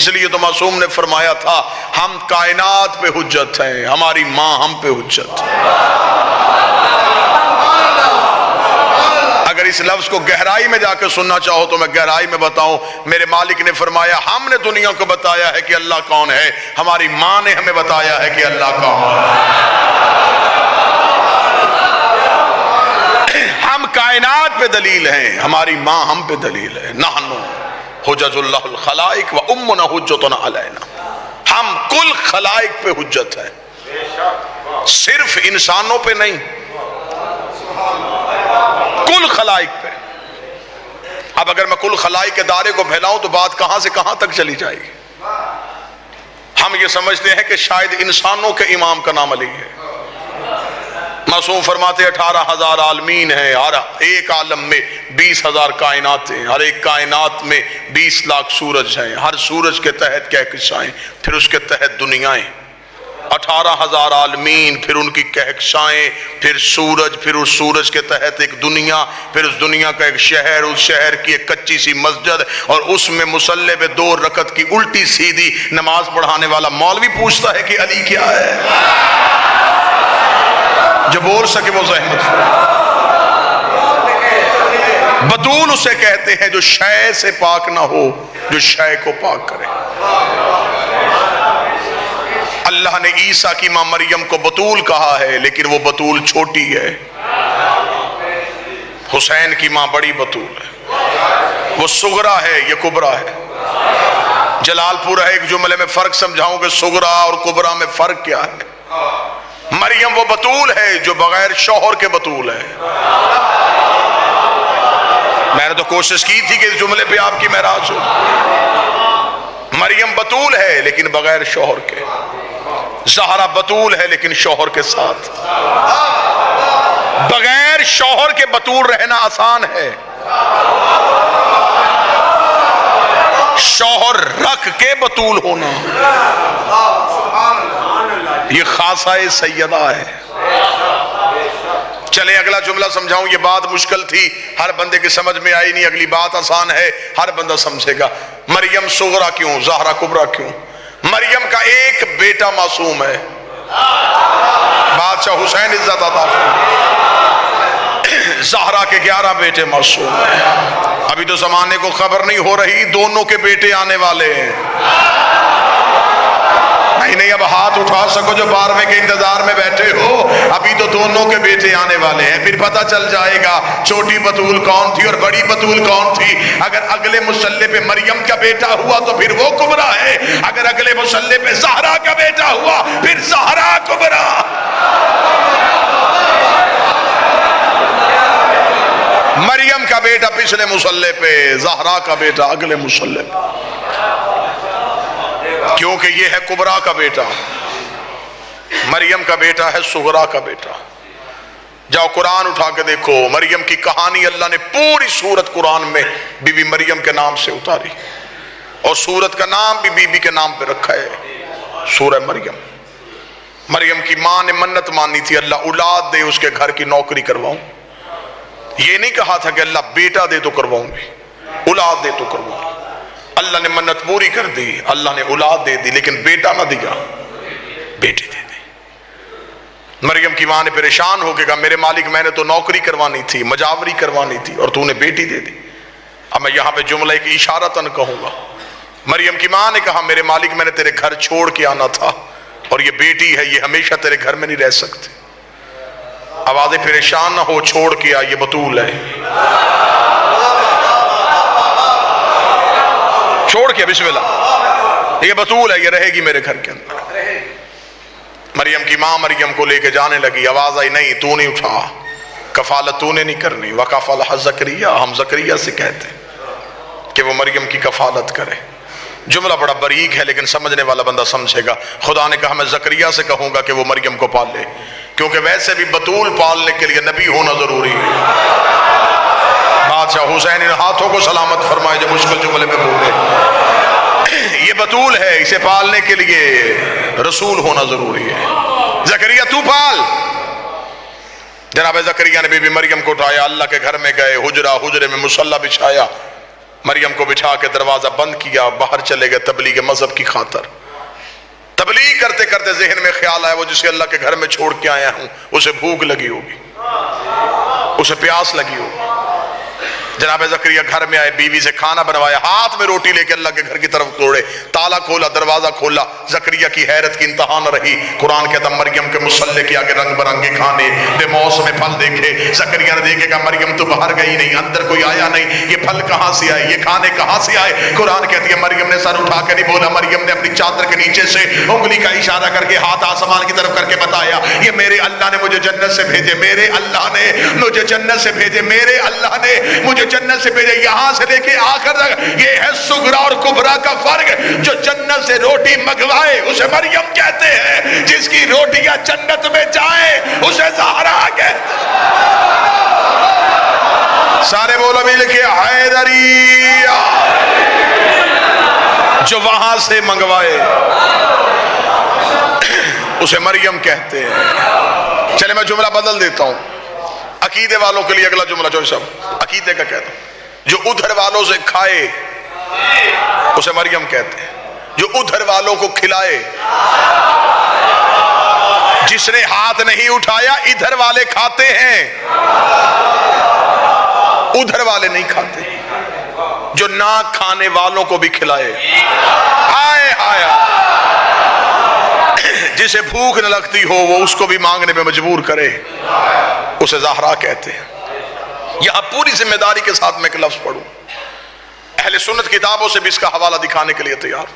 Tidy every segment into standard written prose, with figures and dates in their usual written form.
اس لیے تو معصوم نے فرمایا تھا ہم کائنات پہ حجت ہیں، ہماری ماں ہم پہ حجت ہے۔ اگر اس لفظ کو گہرائی میں جا کے سننا چاہو تو میں گہرائی میں بتاؤں، میرے مالک نے فرمایا ہم نے دنیا کو بتایا ہے کہ اللہ کون ہے، ہماری ماں نے ہمیں بتایا ہے کہ اللہ کون ہے۔ ہم کائنات پہ دلیل ہیں، ہماری ماں ہم پہ دلیل ہے۔ نحن حجج اللہ الخلائق و امنا حجتنا علینا، ہم کل خلائق پہ حجت ہے، صرف انسانوں پہ نہیں، کل خلائق پہ۔ اب اگر میں کل خلائق کے دائرے کو پھیلاؤں تو بات کہاں سے کہاں تک چلی جائے گی۔ ہم یہ سمجھتے ہیں کہ شاید انسانوں کے امام کا نام علی ہے۔ معصوم فرماتے 18,000 عالمین ہیں، ہر ایک عالم میں 20,000 کائنات ہیں، ہر ایک کائنات میں 20 لاکھ سورج ہیں، ہر سورج کے تحت کہکشائیں، پھر اس کے تحت دنیایں۔ 18,000 عالمین، پھر ان کی کہکشائیں، پھر سورج، پھر اس سورج کے تحت ایک دنیا، پھر اس دنیا کا ایک شہر، اس شہر کی ایک کچی سی مسجد، اور اس میں مصلی پہ 2 رکعت کی الٹی سیدھی نماز پڑھانے والا مولوی پوچھتا ہے کہ علی کیا ہے؟ جو بول سکے وہ زحمت بطول اسے کہتے ہیں جو شے سے پاک نہ ہو، جو شے کو پاک کرے۔ اللہ نے عیسیٰ کی ماں مریم کو بطول کہا ہے، لیکن وہ بطول چھوٹی ہے۔ حسین کی ماں بڑی بطول ہے، وہ صغرا ہے، یہ کبرا ہے۔ جلال پورہ ایک جملے میں فرق سمجھاؤں کہ صغرا اور کبرا میں فرق کیا ہے۔ مریم وہ بطول ہے جو بغیر شوہر کے بطول ہے۔ میں نے تو کوشش کی تھی کہ اس جملے پہ آپ کی معراج ہو۔ مریم بطول ہے لیکن بغیر شوہر کے، زہرا بطول ہے لیکن شوہر کے ساتھ۔ بغیر شوہر کے بطول رہنا آسان ہے، شوہر رکھ کے بطول ہونا یہ خاصہ سیدہ ہے۔ چلے اگلا جملہ سمجھاؤں، یہ بات مشکل تھی، ہر بندے کی سمجھ میں آئی نہیں، اگلی بات آسان ہے، ہر بندہ سمجھے گا۔ مریم صغرا کیوں، زہرا کبرا کیوں؟ مریم کا ایک بیٹا معصوم ہے، بادشاہ حسین عزت عطا فرمائے۔ زہرا کے 11 بیٹے معصوم ہیں۔ ابھی تو زمانے کو خبر نہیں ہو رہی دونوں کے بیٹے آنے والے ہیں۔ نہیں اب ہاتھ اٹھا سکو جو 12ویں کے انتظار میں بیٹھے ہو، ابھی تو دونوں کے بیٹے آنے والے ہیں، پھر پتہ چل جائے گا چھوٹی بطول کون تھی اور بڑی بطول کون تھی۔ اگر اگلے مصلی پہ مریم کا بیٹا ہوا تو پھر وہ کبرا ہے، اگر اگلے مصلی پہ زہرا کا بیٹا ہوا پھر زہرا کبرا۔ مریم کا بیٹا پچھلے مصلی پہ، زہرا کا بیٹا اگلے مصلی پہ، کیونکہ یہ ہے کبرا کا بیٹا، مریم کا بیٹا ہے صغرا کا بیٹا۔ جاؤ قرآن اٹھا کے دیکھو، مریم کی کہانی اللہ نے پوری سورت قرآن میں بی بی مریم کے نام سے اتاری، اور سورت کا نام بھی بی بی کے نام پہ رکھا ہے، سورہ مریم۔ مریم کی ماں نے منت مانی تھی، اللہ اولاد دے اس کے گھر کی نوکری کرواؤں۔ یہ نہیں کہا تھا کہ اللہ بیٹا دے تو کرواؤں گی، اولاد دے تو کرواؤں گی۔ اللہ نے منت پوری کر دی، اللہ نے اولاد دے دی، لیکن بیٹا نہ دیا، بیٹی دے دی۔ مریم کی ماں نے پریشان ہو کے کہا میرے مالک میں نے تو نوکری کروانی تھی، مجاوری کروانی تھی، اور تو نے بیٹی دے دی۔ اب میں یہاں پہ جملہ ایک اشارتاً کہوں گا، مریم کی ماں نے کہا میرے مالک میں نے تیرے گھر چھوڑ کے آنا تھا، اور یہ بیٹی ہے یہ ہمیشہ تیرے گھر میں نہیں رہ سکتی۔ آوازیں پریشان نہ ہو، چھوڑ کے آ، یہ بطول ہے، چھوڑ کے بسم اللہ، یہ بطول ہے، یہ رہے گی میرے گھر کے اندر۔ مریم کی ماں مریم کو لے کے جانے لگی، آواز آئی نہیں تو نہیں اٹھا، کفالت تو نے نہیں کرنی، وَكَفَلَهَا زَكَرِيَّا، ہم زکریا سے کہتے ہیں کہ وہ مریم کی کفالت کرے۔ جملہ بڑا باریک ہے لیکن سمجھنے والا بندہ سمجھے گا۔ خدا نے کہا میں زکریا سے کہوں گا کہ وہ مریم کو پال لے، کیونکہ ویسے بھی بطول پالنے کے لیے نبی ہونا ضروری ہے۔ بادشاہ حسین ان ہاتھوں کو سلامت فرمائے جو مشکل جملے میں بولے، یہ بطول ہے، اسے پالنے کے لیے رسول ہونا ضروری ہے۔ زکریا تو پال۔ جناب زکریا نے بی بی مریم کو اٹھایا، اللہ کے گھر میں گئے، حجرے میں مصلی بچھایا، مریم کو بٹھا کے دروازہ بند کیا، باہر چلے گئے تبلیغ مذہب کی خاطر۔ تبلیغ کرتے کرتے ذہن میں خیال آیا وہ جسے اللہ کے گھر میں چھوڑ کے آیا ہوں اسے بھوک لگی ہوگی، اسے پیاس لگی ہوگی۔ جناب زکریا گھر میں آئے، بیوی سے کھانا بنوایا، ہاتھ میں روٹی لے کے اللہ کے گھر کی طرف دوڑے، تالا کھولا، دروازہ کھولا۔ زکریا کی حیرت کی انتہا نہ رہی۔ قرآن کہتا مریم کے مصلے کے آگے رنگ برنگے کھانے، بے موسم پھل دیکھے۔ زکریا نے دیکھے کہ مریم تو باہر گئی نہیں، اندر کوئی آیا نہیں، یہ پھل کہاں سے آئے، یہ کھانے کہاں سے آئے؟ قرآن کہتی ہے مریم نے سر اٹھا کے نہیں بولا، مریم نے اپنی چادر کے نیچے سے انگلی کا اشارہ کر کے ہاتھ آسمان کی طرف کر کے بتایا یہ میرے اللہ نے مجھے جنت سے بھیجے، میرے اللہ نے مجھے جنت سے بھیجے، میرے اللہ نے مجھے جنت سے بھیجے۔ یہاں سے لے کے آخر تک یہ ہے صغرا اور کبرا کا فرق۔ جو جنت سے روٹی منگوائے اسے مریم کہتے ہیں، جس کی روٹیاں جنت میں جائیں اسے زہرا کہتے ہیں۔ سارے بولو مل کے حیدریہ، جو وہاں سے منگوائے اسے مریم کہتے ہیں۔ چلے میں جملہ بدل دیتا ہوں، عقیدے والوں کے لیے اگلا جملہ جو سب عقیدے کا کہتا ہوں۔ جو ادھر والوں سے کھائے اسے مریم کہتے ہیں، جو ادھر والوں کو کھلائے، جس نے ہاتھ نہیں اٹھایا ادھر والے کھاتے ہیں، ادھر والے نہیں کھاتے۔ جو نہ کھانے والوں کو بھی کھلائے، ہائے ہائے، جسے بھوک نہ لگتی ہو وہ اس کو بھی مانگنے میں مجبور کرے، اسے زہرا کہتے ہیں۔ یہاں پوری ذمہ داری کے ساتھ میں ایک لفظ پڑھوں، اہل سنت کتابوں سے بھی اس کا حوالہ دکھانے کے لیے تیار۔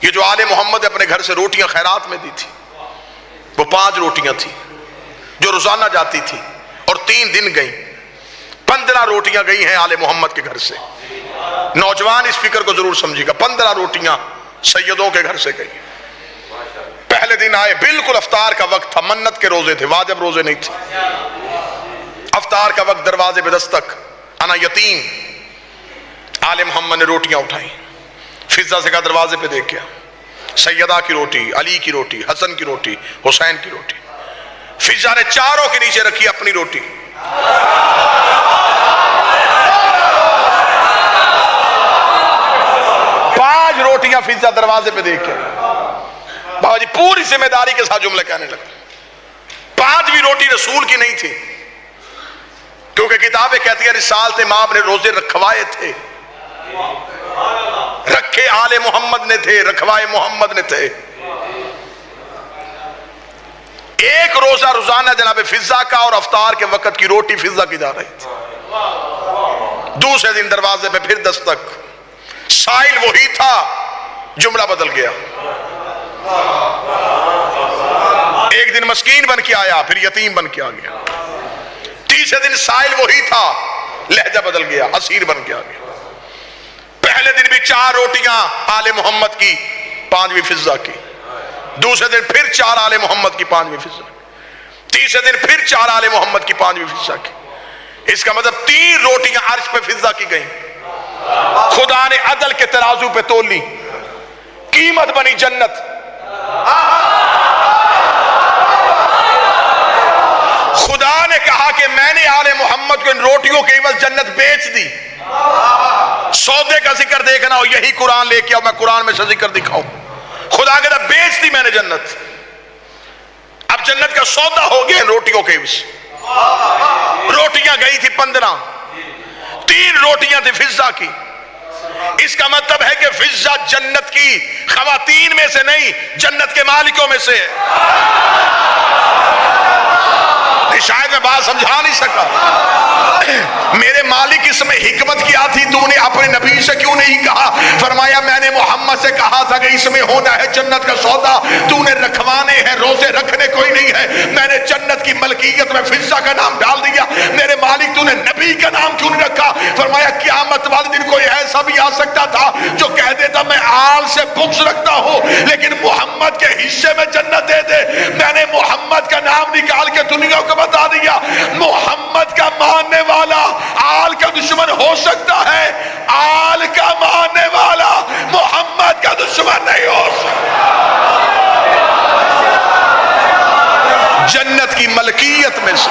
یہ جو آل محمد نے اپنے گھر سے روٹیاں خیرات میں دی تھی، وہ 5 روٹیاں تھیں جو روزانہ جاتی تھی، اور 3 دن گئیں، 15 روٹیاں گئی ہیں آل محمد کے گھر سے۔ نوجوان اس فکر کو ضرور سمجھے گا، 15 روٹیاں سیدوں کے گھر سے گئی۔ پہلے دن آئے، بالکل افطار کا وقت تھا، منت کے روزے تھے، واجب روزے نہیں تھے۔ افطار کا وقت، دروازے پہ دستک، انا یتیم۔ آل محمد نے روٹیاں اٹھائیں، فضہ سے کہا دروازے پہ دیکھ گیا، سیدہ کی روٹی، علی کی روٹی، حسن کی روٹی، حسین کی روٹی۔ فضہ نے چاروں کے نیچے رکھی اپنی روٹی۔ پانچ روٹیاں فضہ دروازے پہ دیکھ کے بابا جی پوری ذمہ داری کے ساتھ جملہ کہنے لگا۔ 5ویں روٹی رسول کی نہیں تھی، کیونکہ کتابیں کہتی ہیں رسالت امام نے روزے رکھوائے تھے، رکھے آل محمد نے تھے، رکھوائے محمد نے تھے۔ ایک روزہ روزانہ جناب فضہ کا، اور افطار کے وقت کی روٹی فضہ کی جا رہی تھی۔ دوسرے دن دروازے پہ پھر دستک، سائل وہی تھا، جملہ بدل گیا۔ ایک دن مسکین بن کے آیا، پھر یتیم بن کے آ گیا۔ تیسرے دن سائل وہی تھا، لہجہ بدل گیا، اسیر بن کے آ گیا۔ پہلے دن بھی 4 روٹیاں آل محمد کی، 5ویں فضہ کی۔ دوسرے دن پھر 4 آل محمد کی، 5ویں فضہ کی۔ تیسرے دن پھر 4 آل محمد کی، 5ویں فضہ کی۔ اس کا مطلب 3 روٹیاں عرش پہ فضہ کی گئیں۔ خدا نے عدل کے ترازو پہ تول لی، قیمت بنی جنت۔ خدا نے کہا کہ میں نے آل محمد کو ان روٹیوں کے عوض جنت بیچ دی۔ سودے کا ذکر دیکھنا ہو یہی قرآن لے کے آؤ، میں قرآن میں سے ذکر دکھاؤں۔ خدا کہتا بیچ دی میں نے جنت، اب جنت کا سودا ہو گیا روٹیوں کے عوض۔ روٹیاں گئی تھی 15، 3 روٹیاں تھی فضہ کی۔ اس کا مطلب ہے کہ فضہ جنت کی خواتین میں سے نہیں، جنت کے مالکوں میں سے ہے۔ شاید میں بات سمجھا نہیں سکا۔ میرے مالک اس میں حکمت کیا تھی، تو نے اپنے نبی سے کیوں نہیں کہا؟ فرمایا میں نے محمد سے کہا تھا کہ اس میں ہونا ہے جنت کا سودا، تو نے رکھوانے ہیں، روزے رکھنے کوئی نہیں ہے۔ میں نے جنت کی ملکیت میں فضہ کا نام ڈال دیا۔ میرے مالک تو نے نبی کا نام کیوں نہیں رکھا؟ فرمایا قیامت والے دن کوئی ایسا بھی آ سکتا تھا جو کہہ دیتا میں آل سے بغض رکھتا ہوں لیکن محمد کے حصے میں جنت دے دے۔ میں نے محمد کا نام نکال کے دنیا کو بتا دیا، محمد کا ماننے والا آل کا دشمن ہو سکتا ہے، آل کا ماننے والا محمد کا دشمن نہیں ہو سکتا۔ جنت کی ملکیت میں سے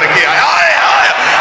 کر کے آیا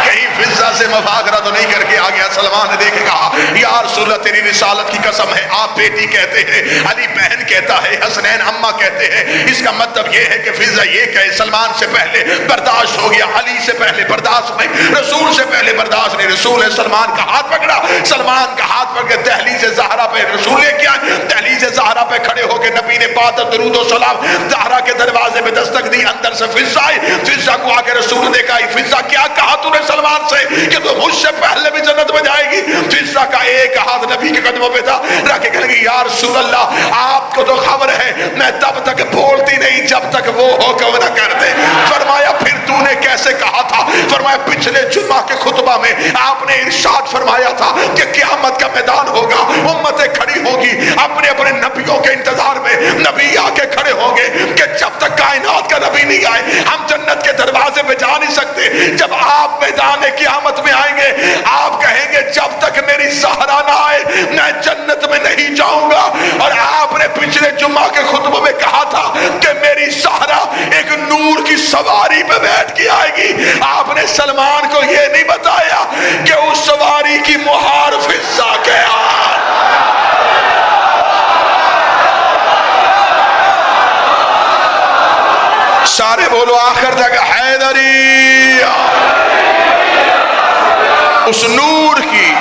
کہیں فضا سے مفاخرہ تو نہیں کر کے آ گیا. سلمان نے دیکھ کے کہا یا رسول اللہ تیری رسالت کی قسم ہے آپ بیٹی کہتے ہیں, علی بہن کہتا ہے, حسنین اماں کہتے ہیں, اس کا مطلب یہ ہے کہ فضا یہ کہے سلمان سے پہلے برداشت ہو گیا, علی سے پہلے برداشت نہیں, رسول سے پہلے برداشت نہیں. رسول نے سلمان کا ہاتھ پکڑا, سلمان کا ہاتھ پکڑ کے دہلیز زہرا پہ رسول نے کیا دہلیز زہرا پہ کھڑے ہو کے نبی نے بات درود و سلام زہرا کے دروازے پہ دستک دی. اندر سے فضا آئی, فضا کو آ کے رسول نے کہا فضا کیا کہا تو نے سلمان سے کہ تو مجھ سے پہلے بھی جنت میں جائے گی. فضا کا ایک ہاتھ نبی کے قدموں پہ تھا, رکھ کے کہنے لگی یا رسول اللہ آپ کو تو خبر ہے میں تب تک بولتی نہیں جب تک وہ حکم نہ کر دے. فرمایا پھر تو نے کیسے کہا تھا؟ فرمایا پچھلے جمعہ کے خطبہ میں آپ نے ارشاد فرمایا تھا کہ قیامت کا میدان ہوگا, امتیں کھڑی ہوگی اپنے اپنے نبیوں کے انتظار میں, نبی آ کے کھڑے ہوں گے کہ جب تک کائنات کا نبی نہیں آئے ہم جنت کے دروازے پہ جا نہیں سکتے. جب آپ میدان قیامت میں آئیں گے آپ کہیں گے جب تک میری زہرا نہ آئے میں جنت میں نہیں جاؤں گا. اور آپ نے پچھلے جمعہ کے خطبہ میں کہا تھا کہ میری زہرا ایک نور کی سواری پہ بیٹھ کے آئے گی. آپ نے سلمان کو یہ نہیں بتایا کہ اس سواری کی مہار فضا کے ہاتھ. سارے بولو آخر تک حیدری, اس نور کی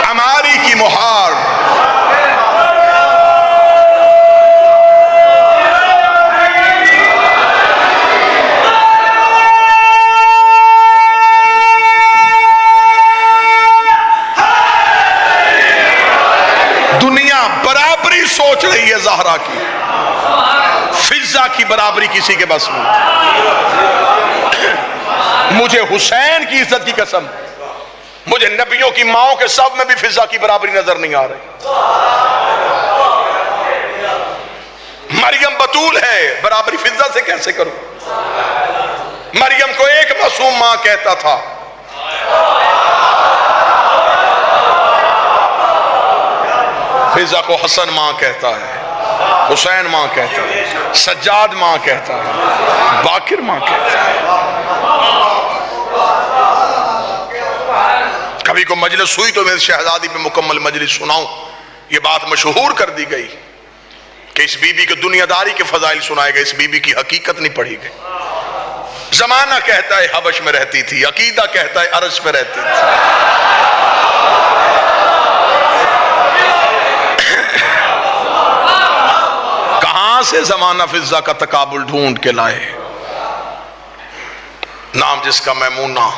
ہماری کی مہار. دنیا برابری سوچ رہی ہے زہرا کی, فضا کی برابری کسی کے بس میں. مجھے حسین کی عزت کی قسم, مجھے نبیوں کی ماؤں کے سب میں بھی فضا کی برابری نظر نہیں آ رہی. مریم بطول ہے, برابری فضا سے کیسے کروں؟ مریم کو ایک معصوم ماں کہتا تھا, فضا کو حسن ماں کہتا ہے, حسین ماں کہتا ہے, سجاد ماں کہتا ہے, باقر ماں کہتا ہے. کبھی کو مجلس ہوئی تو میں شہزادی پہ مکمل مجلس سناؤں, یہ بات مشہور کر دی گئی کہ اس بی بی کے دنیا داری کے فضائل سنائے گئے, اس بی بی کی حقیقت نہیں پڑھی گئی. زمانہ کہتا ہے حبش میں رہتی تھی, عقیدہ کہتا ہے عرش میں رہتی تھی. کہاں سے زمانہ فضا کا تقابل ڈھونڈ کے لائے, نام جس کا میمونہ.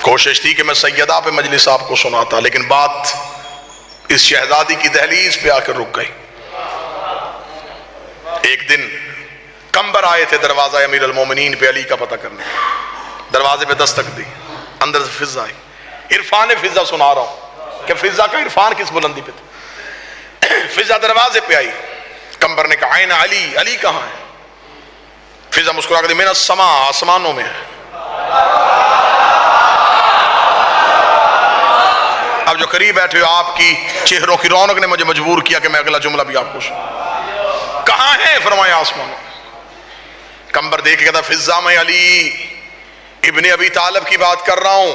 کوشش تھی کہ میں سیدہ پہ مجلس آپ کو سناتا, لیکن بات اس شہزادی کی دہلیز پہ آ کر رک گئی. ایک دن کمبر آئے تھے دروازہ امیر المومنین پہ علی کا پتہ کرنے, دروازے پہ دستک دی, اندر سے فضا آئی. عرفان فضا سنا رہا ہوں کہ فضا کا عرفان کس بلندی پہ تھا. فضا دروازے پہ آئی, کمبر نے کہا آئین علی, علی کہاں ہے؟ فضا مسکرا کر دی من السماء, آسمانوں میں ہے. اب جو قریب بیٹھے ہو آپ کی چہروں کی رونق نے مجھے مجبور کیا کہ میں اگلا جملہ بھی آپ کو سناؤں. کہاں ہے؟ فرمایا آسمانوں. کمبر دیکھ کے کہتا فضا میں علی ابن ابی طالب کی بات کر رہا ہوں.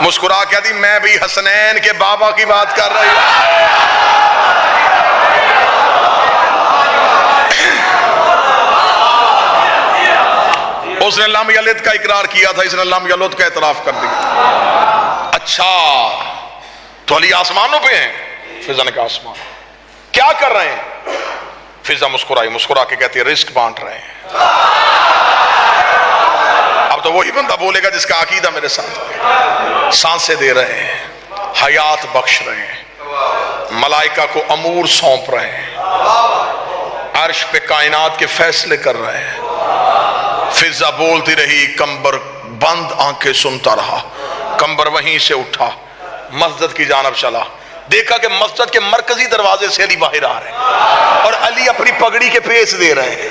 مسکرا کہہ دی میں بھی حسنین کے بابا کی بات کر رہی ہوں. اس نے لم یلد کا اقرار کیا تھا, اس نے لم یلد کا اعتراف کر دیا. اچھا تو علی آسمانوں پہ ہیں؟ فضا نے کہا آسمان. کیا کر رہے ہیں؟ فضا مسکرائی, مسکرا کے کہتی ہے رزق بانٹ رہے ہیں. اب تو وہی بندہ بولے گا جس کا عقیدہ میرے ساتھ ہے. سانسیں دے رہے ہیں, حیات بخش رہے ہیں, ملائکہ کو امور سونپ رہے ہیں, عرش پہ کائنات کے فیصلے کر رہے ہیں. فضا بولتی رہی, کمبر بند آنکھیں سنتا رہا. کمبر وہیں سے اٹھا, مسجد کی جانب چلا. دیکھا کہ مسجد کے مرکزی دروازے سے علی باہر آ رہے ہیں اور علی اپنی پگڑی کے پیچ دے رہے ہیں.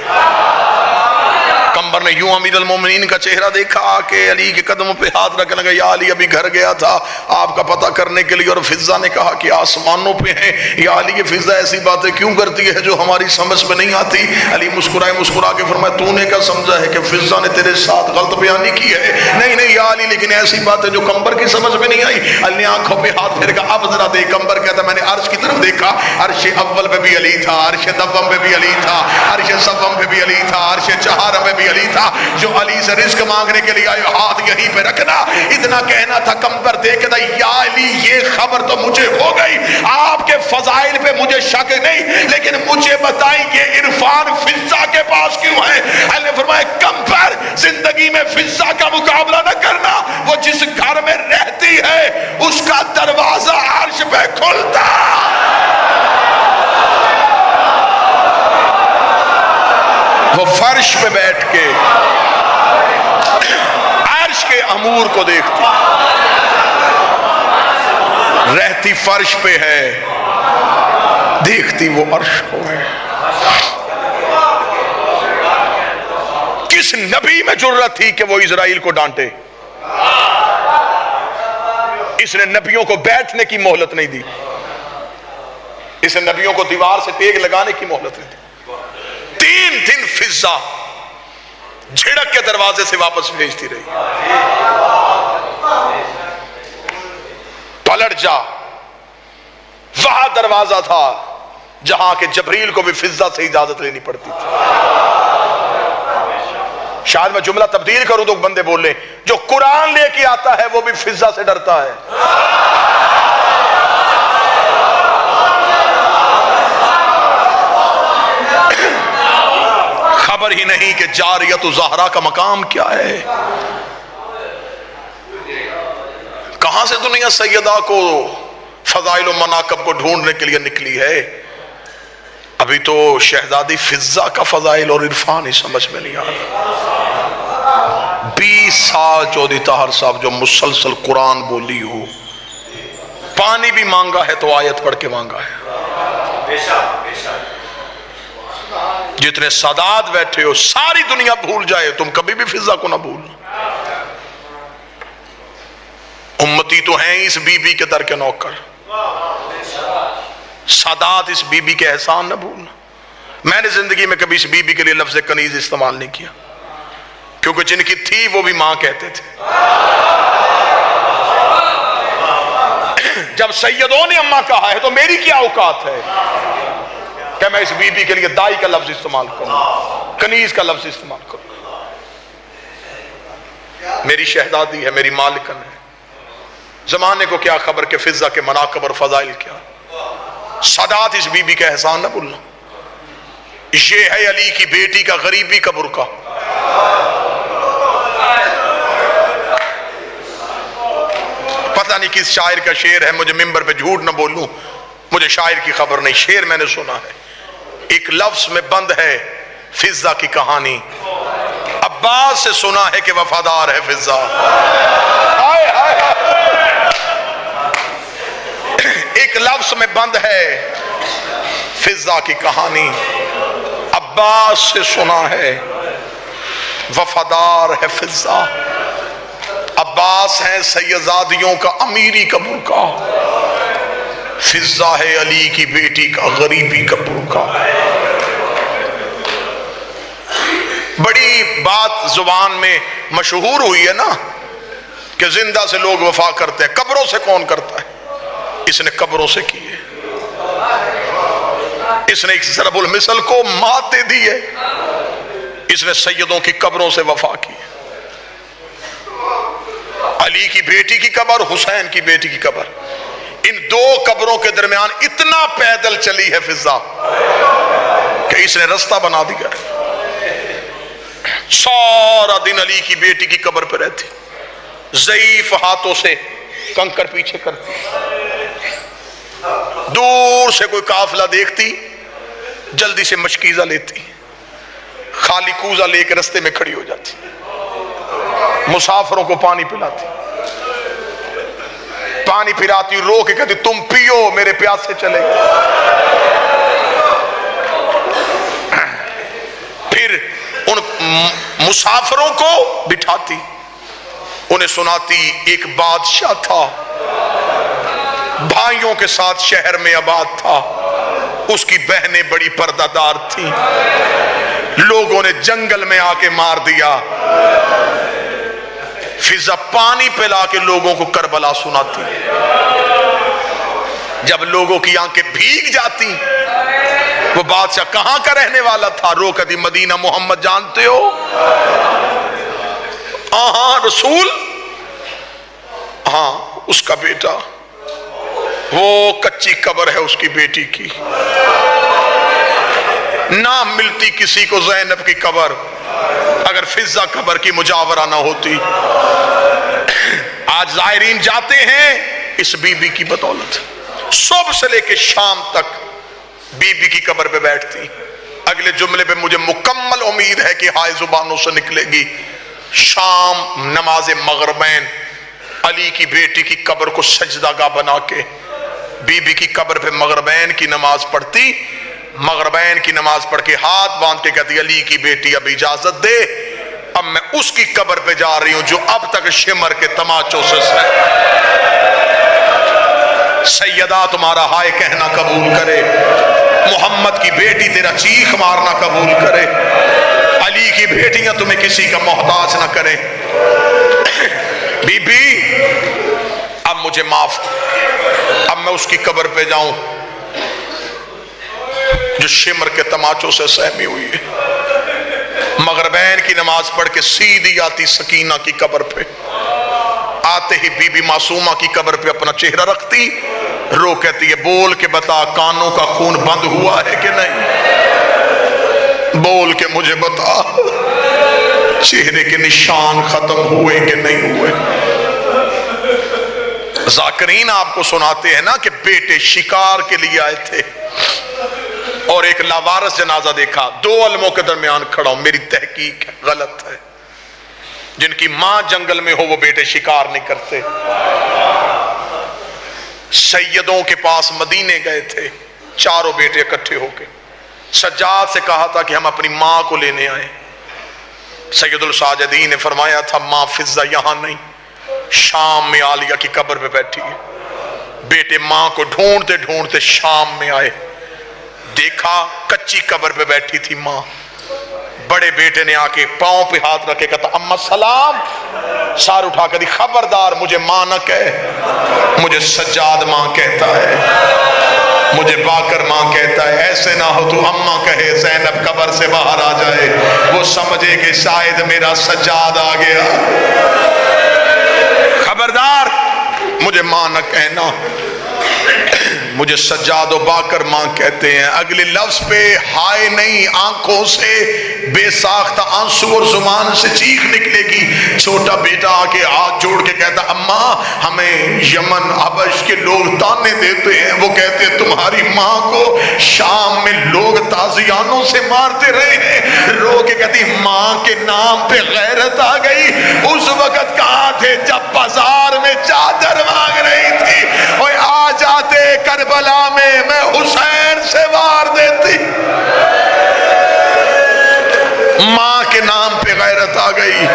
پیغمبر نے یوں امیر المومنین کا چہرہ دیکھا کہ علی کے قدموں پہ ہاتھ رکھنے لگا، یا علی ابھی گھر گیا تھا آپ کا پتہ کرنے کے لیے، اور فضہ نے کہا کہ آسمانوں پہ ہیں، یا علی یہ فضہ ایسی باتیں کیوں کرتی ہے جو ہماری سمجھ میں نہیں آتی؟ علی مسکرا کے فرمایا تو نے کیا سمجھا ہے کہ فضہ نے تیرے ساتھ غلط بیانی کی ہے؟ نہیں یا علی، لیکن ایسی باتیں جو قمبر کی سمجھ میں نہیں آئی۔ علی نے آنکھوں پہ ہاتھ پھیر کہا اب ذرا دیکھ۔ قمبر کہتا میں نے عرش کی طرف دیکھا، عرش اول پہ بھی علی تھا، عرش دوم پہ بھی علی تھا، عرش سوم پہ بھی علی تھا، عرش چہارم پہ بھی علی تھا۔ جو علی سے رزق مانگنے کے لیے آئے ہاتھ یہیں پہ رکھنا، اتنا کہنا تھا۔ قمبر دیکھتا یا علی یہ خبر تو مجھے ہو گئی، آپ کے فضائل پہ مجھے شک نہیں، لیکن مجھے بتائیں یہ عرفان فضہ کے پاس کیوں ہے؟ علی نے فرمایا قمبر زندگی میں فضہ کا مقابلہ نہ کرنا، وہ جس گھر میں رہتی ہے اس کا دروازہ عرش پہ کھلتا، وہ فرش پہ بیٹھ کے عرش کے امور کو دیکھتی، رہتی فرش پہ ہے، دیکھتی وہ عرش کو ہے۔ کس نبی میں جرأت تھی کہ وہ اسرائیل کو ڈانٹے؟ اس نے نبیوں کو بیٹھنے کی مہلت نہیں دی، اس نے نبیوں کو دیوار سے ٹیک لگانے کی مہلت نہیں دی۔ 3 دن فضہ جھڑک کے دروازے سے واپس بھیجتی رہی، پلٹ جا، وہاں دروازہ تھا جہاں کہ جبریل کو بھی فضہ سے اجازت لینی پڑتی تھی۔ شاید میں جملہ تبدیل کروں تو بندے بولیں جو قرآن لے کے آتا ہے وہ بھی فضہ سے ڈرتا ہے۔ خبر ہی نہیں کہ جاریت زہرا کا مقام کیا ہے، کہاں سے دنیا سیدہ کو فضائل و مناقب کو ڈھونڈنے کے لیے نکلی ہے؟ ابھی تو شہزادی فضہ کا فضائل اور عرفان ہی سمجھ میں نہیں آ رہا۔ 20 سال چودھری طاہر صاحب جو مسلسل قرآن بولی ہو، پانی بھی مانگا ہے تو آیت پڑھ کے مانگا ہے۔ جتنے سادات بیٹھے ہو ساری دنیا بھول جائے تم کبھی بھی فضہ کو نہ بھولنا۔ امتی تو ہیں اس بی بی کے در کے نوکر، سادات اس بی بی کے احسان نہ بھولنا۔ میں نے زندگی میں کبھی اس بی بی کے لیے لفظ کنیز استعمال نہیں کیا، کیونکہ جن کی تھی وہ بھی ماں کہتے تھے۔ جب سیدوں نے اماں کہا ہے تو میری کیا اوقات ہے کہ میں اس بی بی کے لیے دائی کا لفظ استعمال کروں، کنیز کا لفظ استعمال کروں؟ میری شہزادی ہے، میری مالکن ہے، زمانے کو کیا خبر کہ فضہ کے مناقب اور فضائل کیا۔ سادات اس بی بی کا احسان نہ بھولنا۔ یہ ہے علی کی بیٹی کا غریبی کا برقع۔ پتہ نہیں کس شاعر کا شعر ہے، مجھے ممبر پہ جھوٹ نہ بولوں، مجھے شاعر کی خبر نہیں، شعر میں نے سنا ہے۔ ایک لفظ میں بند ہے فضہ کی کہانی، عباس سے سنا ہے کہ وفادار ہے فضہ۔ ایک لفظ میں بند ہے فضہ کی کہانی، عباس سے سنا ہے وفادار ہے فضہ۔ عباس ہے سیدزادیوں کا امیری کا برقع، فضہ ہے علی کی بیٹی کا غریبی کا برقع۔ بڑی بات زبان میں مشہور ہوئی ہے نا کہ زندہ سے لوگ وفا کرتے ہیں، قبروں سے کون کرتا ہے؟ اس نے قبروں سے کی ہے، اس نے ایک ضرب المثل کو مات دے دی ہے، اس نے سیدوں کی قبروں سے وفا کی ہے۔ علی کی بیٹی کی قبر، حسین کی بیٹی کی قبر، ان 2 قبروں کے درمیان اتنا پیدل چلی ہے فضہ کہ اس نے رستہ بنا دیا ہے۔ سارا دن علی کی بیٹی کی قبر پہ رہتی، ضعیف ہاتھوں سے کنکر پیچھے کرتی، دور سے کوئی قافلہ دیکھتی جلدی سے مشکیزہ لیتی، خالی کوزہ لے کے رستے میں کھڑی ہو جاتی، مسافروں کو پانی پلاتی، پانی پلاتی رو کے کہتی تم پیو میرے پیاسے چلے۔ پھر ان مسافروں کو بٹھاتی، انہیں سناتی ایک بادشاہ تھا، بھائیوں کے ساتھ شہر میں آباد تھا، اس کی بہنیں بڑی پردہ دار تھیں، لوگوں نے جنگل میں آ کے مار دیا۔ فضا پانی پلا کے لوگوں کو کربلا سناتی، جب لوگوں کی آنکھیں بھیگ جاتی، وہ بادشاہ کہاں کا رہنے والا تھا، رو کہتی مدینہ محمد جانتے ہو؟ ہاں رسول، ہاں اس کا بیٹا، وہ کچی قبر ہے اس کی بیٹی کی، نہ ملتی کسی کو زینب کی قبر اگر فضا قبر کی مجاورہ نہ ہوتی۔ آج زائرین جاتے ہیں اس بی بی کی بدولت، صبح سے لے کے شام تک بی بی کی قبر پہ بیٹھتی۔ اگلے جملے پہ مجھے مکمل امید ہے کہ ہائے زبانوں سے نکلے گی۔ شام نماز مغربین علی کی بیٹی کی قبر کو سجدہ گاہ بنا کے بی بی کی قبر پہ مغربین کی نماز پڑھتی، مغربین کی نماز پڑھ کے ہاتھ باندھ کے کہتی علی کی بیٹی اب اجازت دے، اب میں اس کی قبر پہ جا رہی ہوں جو اب تک شمر کے تماچوں سے سیدہ تمہارا ہائے کہنا قبول کرے، محمد کی بیٹی تیرا چیخ مارنا قبول کرے، علی کی بیٹیاں تمہیں کسی کا محتاج نہ کریں۔ بی بی اب مجھے معاف، اب میں اس کی قبر پہ جاؤں جو شمر کے تماچوں سے سہمی ہوئی ہے۔ مغربین کی نماز پڑھ کے سیدھی آتی سکینہ کی قبر پہ، آتے ہی بی بی معصومہ کی قبر پہ اپنا چہرہ رکھتی، رو کہتی ہے بول کے بتا کانوں کا خون بند ہوا ہے کہ نہیں، بول کے مجھے بتا چہرے کے نشان ختم ہوئے کہ نہیں ہوئے۔ ذاکرین آپ کو سناتے ہیں نا کہ بیٹے شکار کے لیے آئے تھے اور ایک لاوارث جنازہ دیکھا، دو علموں کے درمیان کھڑا ہوں، میری تحقیق غلط ہے، جن کی ماں جنگل میں ہو وہ بیٹے شکار نہیں کرتے۔ سیدوں کے پاس مدینے گئے تھے چاروں بیٹے اکٹھے ہو کے، سجاد سے کہا تھا کہ ہم اپنی ماں کو لینے آئے، سید الساجدین نے فرمایا تھا ماں فضہ یہاں نہیں، شام میں عالیہ کی قبر پہ بیٹھی ہے۔ بیٹے ماں کو ڈھونڈتے ڈھونڈتے شام میں آئے، دیکھا کچی قبر پہ بیٹھی تھی ماں۔ بڑے بیٹے نے آ کے پاؤں پہ ہاتھ رکھے کہتا اماں سلام، سار اٹھا کر دی خبردار مجھے ماں نہ کہے، مجھے سجاد ماں کہتا ہے، مجھے باکر ماں کہتا ہے، ایسے نہ ہو تو اماں کہے زینب قبر سے باہر آ جائے، وہ سمجھے کہ شاید میرا سجاد آ گیا، خبردار مجھے ماں نہ کہنا، مجھے سجاد و باکر ماں کہتے ہیں۔ اگلے لفظ پہ ہائے نہیں، آنکھوں سے بے ساختہ آنسو اور زبان سے چیخ نکلے گی۔ چھوٹا بیٹا آ کے ہاتھ جوڑ کے کہتا اماں ہمیں یمن حبش کے لوگ تانے دیتے ہیں، وہ کہتے ہیں تمہاری ماں کو شام میں لوگ تازیانوں سے مارتے رہے ہیں، رو کے کہتی ماں کے نام پہ غیرت آ گئی۔ اس وقت کہاں تھے جب بازار میں چادر مانگ رہی تھی، اور آ جاتے کربلا میں میں حسین سے وار دیتی۔ ماں کے نام پہ غیرت آ گئی،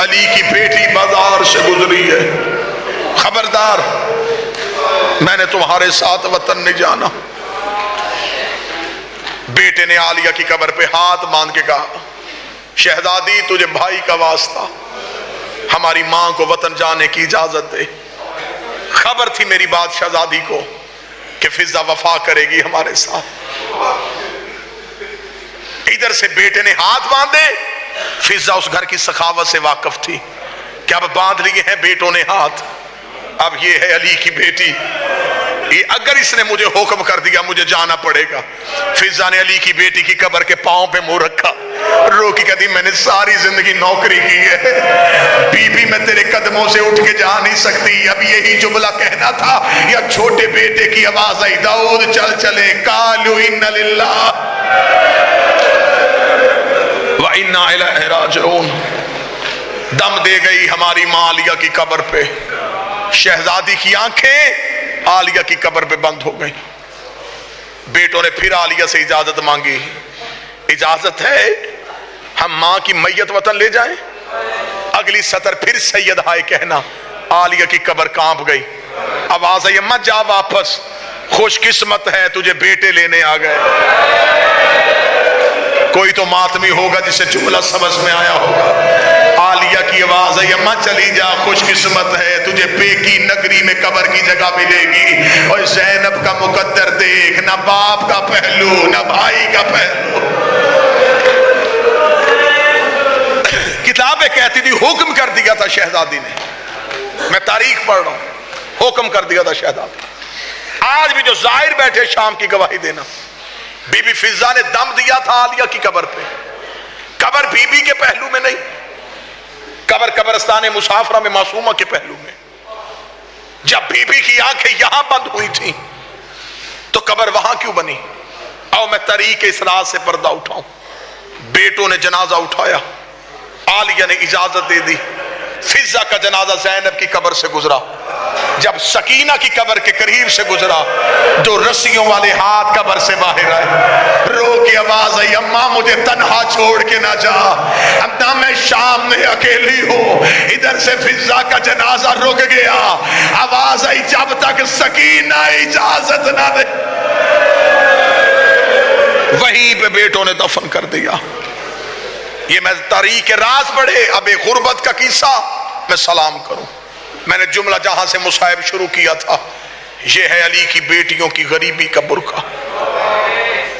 علی کی بیٹی بازار سے گزری ہے، خبردار میں نے تمہارے ساتھ وطن نہیں جانا۔ بیٹے نے عالیہ کی قبر پہ ہاتھ باندھ کے کہا شہزادی تجھے بھائی کا واسطہ ہماری ماں کو وطن جانے کی اجازت دے۔ خبر تھی میری بات شہزادی کو کہ فضہ وفا کرے گی ہمارے ساتھ۔ ادھر سے بیٹے نے ہاتھ باندھے، فضہ اس گھر کی سخاوت سے واقف تھی کہ اب باندھ لیے ہیں بیٹوں نے ہاتھ، اب یہ ہے علی کی بیٹی، یہ اگر اس نے مجھے حکم کر دیا مجھے جانا پڑے گا۔ فضہ نے علی کی بیٹی کی قبر کے پاؤں پہ منہ رکھا، رو کی کہتی میں نے ساری زندگی نوکری کی ہے، بی بی میں تیرے قدموں سے اٹھ کے جا نہیں سکتی، اب یہی جملہ کہنا تھا یا چھوٹے بیٹے کی آواز آئی داؤد چل چلے قالوا ان للہ وَإِنَّا إِلَيْهِ رَاجِعُونَ۔ دم دے گئی ہماری ماں عالیہ کی قبر پہ، شہزادی کی آنکھیں عالیہ کی قبر پہ بند ہو گئی۔ بیٹوں نے پھر عالیہ سے اجازت مانگی، اجازت ہے ہم ماں کی میت وطن لے جائیں؟ اگلی سطر پھر سید ہائے کہنا، عالیہ کی قبر کانپ گئی، آواز آئی مت جا واپس، خوش قسمت ہے تجھے بیٹے لینے آ گئے۔ کوئی تو ماتمی ہوگا جسے جملہ سمجھ میں آیا ہوگا۔ عالیہ کی آواز ہے مت چلی جا، خوش قسمت ہے تجھے پیکی نگری میں قبر کی جگہ ملے گی۔ اور زینب کا مقدر دیکھ، نہ باپ کا پہلو نہ بھائی کا پہلو۔ کتابیں کہتی تھی حکم کر دیا تھا شہزادی نے، میں تاریخ پڑھ رہا ہوں، حکم کر دیا تھا شہزادی۔ آج بھی جو ظاہر بیٹھے شام کی گواہی دینا، بی بی فضہ نے دم دیا تھا عالیہ کی قبر پہ، قبر بی بی کے پہلو میں نہیں، قبر قبرستان مسافرہ میں معصومہ کے پہلو میں۔ جب بی بی کی آنکھیں یہاں بند ہوئی تھیں تو قبر وہاں کیوں بنی؟ آؤ میں طریق اس راز سے پردہ اٹھاؤں۔ بیٹوں نے جنازہ اٹھایا، عالیہ نے اجازت دے دی، فضہ کا جنازہ زینب کی قبر سے گزرا۔ جب سکینہ کی قبر کے قریب سے گزرا، دو رسیوں والے ہاتھ قبر سے باہر آئے، رو کے آواز آئی اماں مجھے تنہا چھوڑ کے نہ جا، اماں میں شام میں اکیلی ہوں۔ ادھر سے فضہ کا جنازہ رک گیا، آواز آئی جب تک سکینہ اجازت نہ دے۔ وہیں پہ بیٹوں نے دفن کر دیا۔ یہ میں تاریخ راز پڑھے، اب ایک غربت کا قصہ میں سلام کروں۔ میں نے جملہ جہاں سے مصاحب شروع کیا تھا، یہ ہے علی کی بیٹیوں کی غریبی کا برقع۔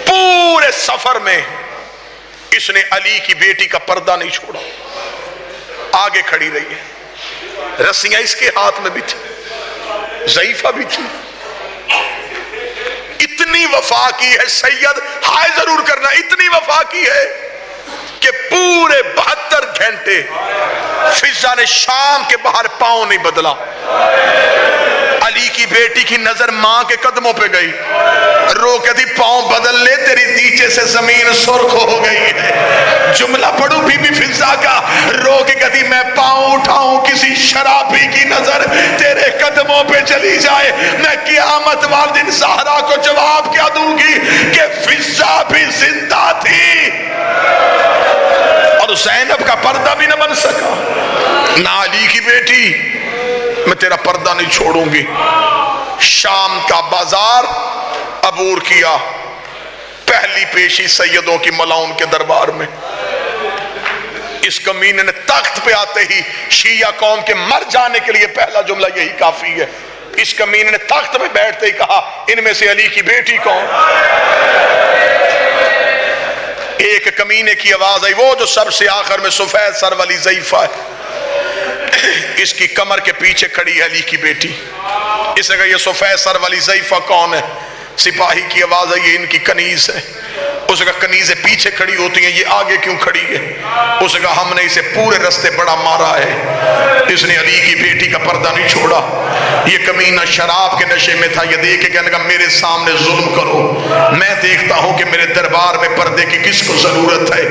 پورے سفر میں اس نے علی کی بیٹی کا پردہ نہیں چھوڑا، آگے کھڑی رہی ہے، رسیاں اس کے ہاتھ میں بھی تھی، ضعیفہ بھی تھی۔ اتنی وفا کی ہے سید، ہائے ضرور کرنا، اتنی وفا کی ہے کہ پورے 72 گھنٹے فضہ نے شام کے باہر پاؤں نہیں بدلا۔ علی کی بیٹی کی نظر ماں کے قدموں پہ گئی، رو کے دی پاؤں بدل لے تیری نیچے سے زمین سرخ ہو گئی ہے۔ جملہ پڑھوں بی بی فضہ کا، رو کے کہتی میں پاؤں اٹھاؤں کسی شرابی کی نظر تیرے قدموں پہ چلی جائے، میں قیامت والے دن زہرا کو جواب کیا دوں گی کہ فضہ بھی زندہ تھی اور زینب کا پردہ بھی نہ بن سکا۔ نہ علی کی بیٹی، میں تیرا پردہ نہیں چھوڑوں گی۔ شام کا بازار عبور کیا، پہلی پیشی سیدوں کی ملاؤن کے دربار میں۔ اس کمینے نے تخت پہ آتے ہی شیعہ قوم کے مر جانے کے لیے پہلا جملہ یہی کافی ہے، اس کمینے نے تخت میں بیٹھتے ہی کہا ان میں سے علی کی بیٹی کون؟ ایک کمینے کی آواز آئی، وہ جو سب سے آخر میں سفید سر والی ضعیفہ ہے، اس کی کمر کے پیچھے کھڑی ہے علی کی بیٹی۔ اس نے کہا یہ سفید سر والی ضعیفہ کون ہے؟ سپاہی کی آواز آئی، یہ ان کی کنیز ہے۔ اس نے کہا کنیزیں پیچھے کھڑی ہوتی ہیں، یہ آگے کیوں کھڑی ہے؟ اس نے کہا ہم نے اسے پورے رستے بڑا مارا ہے، اس نے علی کی بیٹی کا پردہ نہیں چھوڑا۔ یہ کمینہ شراب کے نشے میں تھا، یہ دیکھ کے کہنے لگا میرے سامنے ظلم کرو، میں دیکھتا ہوں کہ میرے دربار میں پردے کی کس کو ضرورت ہے،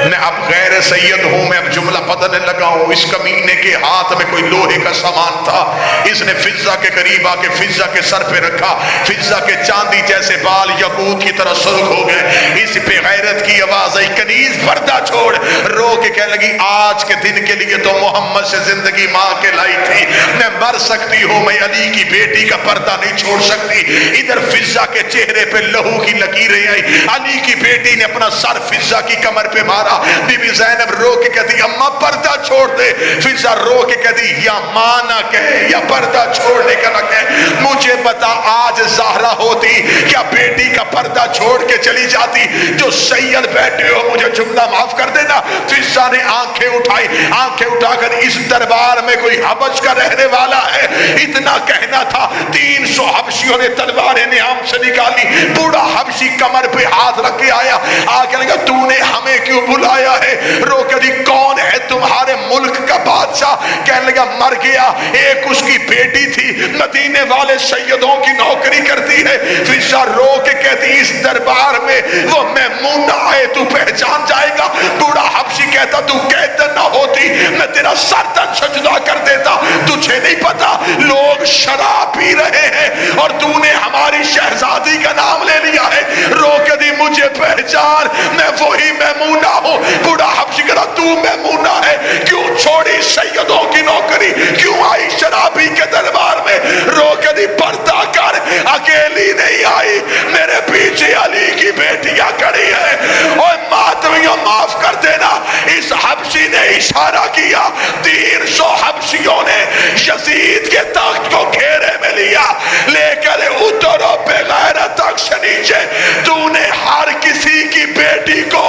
میں اب غیر سید ہوں، میں اب جملہ بدلنے لگا ہوں۔ اس کمینے کے ہاتھ میں کوئی لوہے کا سامان تھا، اس نے فضہ کے قریب آ کے فضہ کے سر پہ رکھا، فضہ کے چاندی جیسے بال یاقوت کی طرح سرخ ہو گئے۔ اس پہ غیرت کی آواز آئی، کنیز پردہ چھوڑ، رو کے کہنے لگی آج کے دن کے لیے تو محمد سے زندگی ماں کے لائی تھی، میں مر سکتی ہوں، میں علی کی بیٹی کا پردہ نہیں چھوڑ سکتی۔ ادھر فضہ کے چہرے پہ لہو کی لکیریں آئی، علی کی بیٹی نے اپنا سر فضہ کی کمر پہ مارا۔ بی بی زینب رو کے کہتی اماں پردہ چھوڑ دے، فضہ رو کے کہتی یا ماں نہ کہے یا پردہ چھوڑنے کا نہ کہے، مجھے بتا آج زہرا ہوتی کیا بیٹی کا پردہ چھوڑ کے چلی جاتی؟ جو سید بیٹھے ہو مجھے جملہ معاف کر دینا۔ فضہ نے آنکھیں اٹھائی، آنکھیں اٹھا کر اس دربار میں کوئی حبش کا رہنے والا ہے؟ اتنا کہنا تھا، 300 حبشیوں نے تلواریں نیام سے نکالی، بوڑھا حبشی کمر پہ ہاتھ رکھ کے آیا، آگے لگا تو نے ہمیں کیوں بلایا ہے؟ رو کے دی کون ہے تمہارے ملک کا بادشاہ؟ کہنے لگا مر گیا، ایک اس کی بیٹی تھی، مدینے والے سیدوں کی نوکری کرتی ہے۔ فضہ رو کے کہتی اس دربار میں وہ میمونہ ہے، تو پہچان جائے گا۔ بوڑھا حبشی کہتا تو قیدر نہ ہوتی میں تیرا سردن سجدہ کر دیتا، تجھے نہیں پتا لوگ شراب پی رہے ہیں اور تو نے ہماری شہزادی کا نام لے لیا ہے۔ رو کے دی مجھے پہچان، میں وہی میمونہ ہوں۔ بوڑھا حبشی کہا تو میمونہ ہے، کیوں چھوڑی سیدوں کی نوکری، کیوں آئی شرابی کے دربار میں؟ رو کے دی پردہ کر، اکیلی نہیں آئی، میرے پیچھے علی کی بیٹیاں کھڑی ہیں۔ اور ماتمیوں معاف کر دینا، اس حبشی نے اشارہ کیا، 300 حبشیوں نے یزید کے تخت کو گھیرے میں لیا، لے کر اترو بغیر تخت سے نیچے، تو نے ہر کسی کی بیٹی کو